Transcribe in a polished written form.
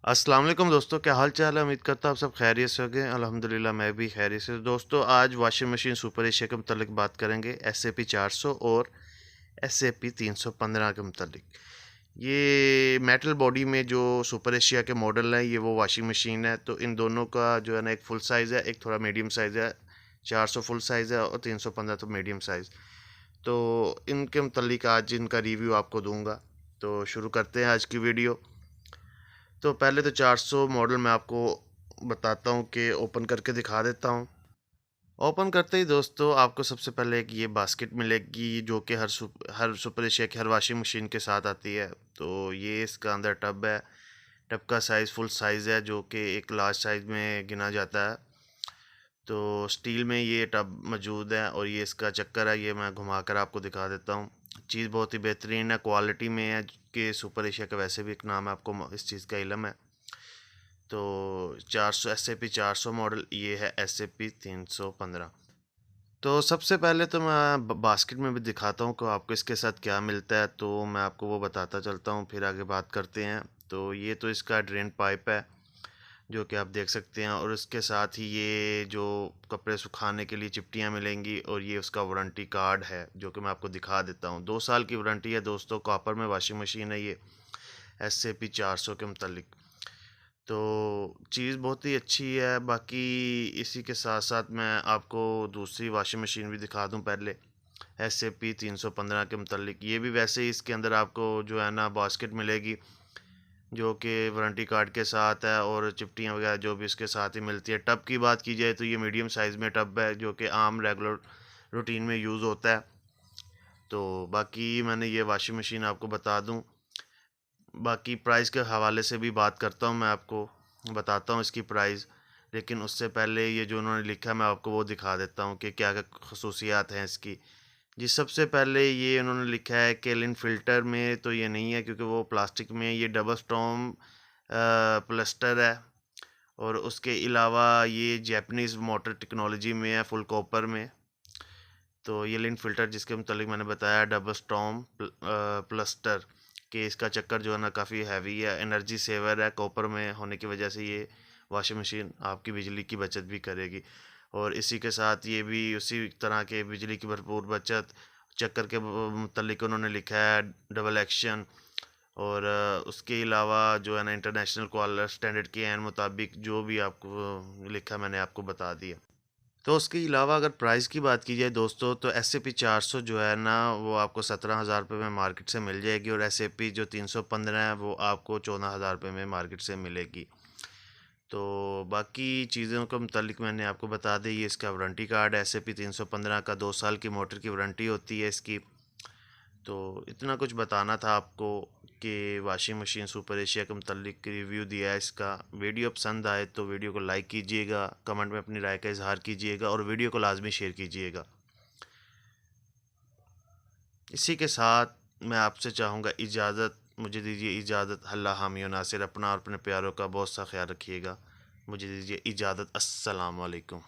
अस्सलाम वालेकुम दोस्तों, क्या हाल चाल है। उम्मीद करता हूँ आप सब खैरियत से होंगे। अल्हम्दुलिल्लाह मैं भी खैरियत से। दोस्तों आज वाशिंग मशीन सुपर एशिया के मतलब बात करेंगे, एस ए पी 400 और एस ए पी 315 के मतलब। ये मेटल बॉडी में जो सुपर एशिया के मॉडल हैं, ये वो वाशिंग मशीन है। तो इन दोनों का जो है ना, एक फुल साइज़ है, एक थोड़ा मीडियम साइज़ है। 400 फुल साइज़ है और 315 तो मीडियम साइज़। तो इनके मतलब आज इनका रिव्यू आपको दूंगा। तो शुरू करते हैं आज की वीडियो। तो पहले तो 400 मॉडल मैं आपको बताता हूँ कि ओपन करके दिखा देता हूँ। ओपन करते ही दोस्तों आपको सबसे पहले एक ये बास्केट मिलेगी, जो कि हर सुपर एशिया की हर वाशिंग मशीन के साथ आती है। तो ये इसका अंदर टब है। टब का साइज़ फुल साइज़ है, जो कि एक लार्ज साइज़ में गिना जाता है। तो स्टील में ये टब मौजूद है और ये इसका चक्कर है, ये मैं घुमा कर आपको दिखा देता हूँ। चीज़ बहुत ही बेहतरीन है, क्वालिटी में है कि सुपर एशिया का वैसे भी एक नाम है, आपको इस चीज़ का इलम है। तो 400 एस ए पी 400 मॉडल, ये है एस ए पी 315। तो सबसे पहले तो मैं बास्केट में भी दिखाता हूँ कि आपको इसके साथ क्या मिलता है, तो मैं आपको वो बताता चलता हूँ, फिर आगे बात करते हैं। तो ये तो इसका ड्रेन पाइप है, जो कि आप देख सकते हैं, और इसके साथ ही ये जो कपड़े सुखाने के लिए चिपटियाँ मिलेंगी, और ये उसका वारंटी कार्ड है, जो कि मैं आपको दिखा देता हूँ। 2 साल की वारंटी है दोस्तों। कॉपर में वाशिंग मशीन है ये, एस ए पी 400 के मुतालिक। तो चीज़ बहुत ही अच्छी है। बाकी इसी के साथ साथ मैं आपको दूसरी वाशिंग मशीन भी दिखा दूं पहले, एस ए पी 315 के मुतालिक। ये भी वैसे ही इसके अंदर आपको जो है ना बास्केट मिलेगी, जो कि वारंटी कार्ड के साथ है, और चिपटियाँ वगैरह जो भी इसके साथ ही मिलती है। टब की बात की जाए तो ये मीडियम साइज़ में टब है, जो कि आम रेगुलर रूटीन में यूज़ होता है। तो बाकी मैंने ये वाशिंग मशीन आपको बता दूं। बाकी प्राइस के हवाले से भी बात करता हूँ, मैं आपको बताता हूँ इसकी प्राइस। लेकिन उससे पहले ये जो उन्होंने लिखा है, मैं आपको वो दिखा देता हूँ कि क्या क्या खसूसियात हैं इसकी। जी, सबसे पहले ये उन्होंने लिखा है कि लिन फ़िल्टर में तो ये नहीं है, क्योंकि वो प्लास्टिक में, ये डबल स्टॉर्म प्लास्टर है। और उसके अलावा ये जैपनीज़ मोटर टेक्नोलॉजी में है, फुल कॉपर में। तो ये लिंक फ़िल्टर जिसके मुतालिक मैंने बताया, डबल स्टॉर्म प्लस्टर, कि इसका चक्कर जो है ना काफ़ी हैवी है, एनर्जी सेवर है, कॉपर में होने की वजह से ये वॉशिंग मशीन आपकी बिजली की बचत भी करेगी। और इसी के साथ ये भी उसी तरह के बिजली की भरपूर बचत। चक्कर के मुतालिक उन्होंने लिखा है डबल एक्शन। और उसके अलावा जो है ना इंटरनेशनल क्वालिटी स्टैंडर्ड के एन मुताबिक जो भी आपको लिखा मैंने आपको बता दिया। तो उसके अलावा अगर प्राइस की बात की जाए दोस्तों, तो एस ए पी 400 जो है ना, वो आपको 17,000 रुपये में मार्केट से मिल जाएगी, और एस ए पी जो 315 है वो आपको 14,000 रुपये में मार्केट से मिलेगी। तो बाकी चीज़ों के मुतालिक मैंने आपको बता दी। ये इसका वारंटी कार्ड है, एस ए पी 315 का 2 साल की मोटर की वारंटी होती है इसकी। तो इतना कुछ बताना था आपको कि वाशिंग मशीन सुपर एशिया के मुतालिक रिव्यू दिया है इसका। वीडियो पसंद आए तो वीडियो को लाइक कीजिएगा, कमेंट में अपनी राय का इजहार कीजिएगा, और वीडियो को लाजमी शेयर कीजिएगा। इसी के साथ मैं आपसे चाहूँगा इजाज़त, मुझे दीजिए इजाज़त। अल्लाह हामी व नासिर। अपना और अपने प्यारों का बहुत सा ख्याल रखिएगा। मुझे दीजिए इजाज़त। अस्सलाम वालेकुम।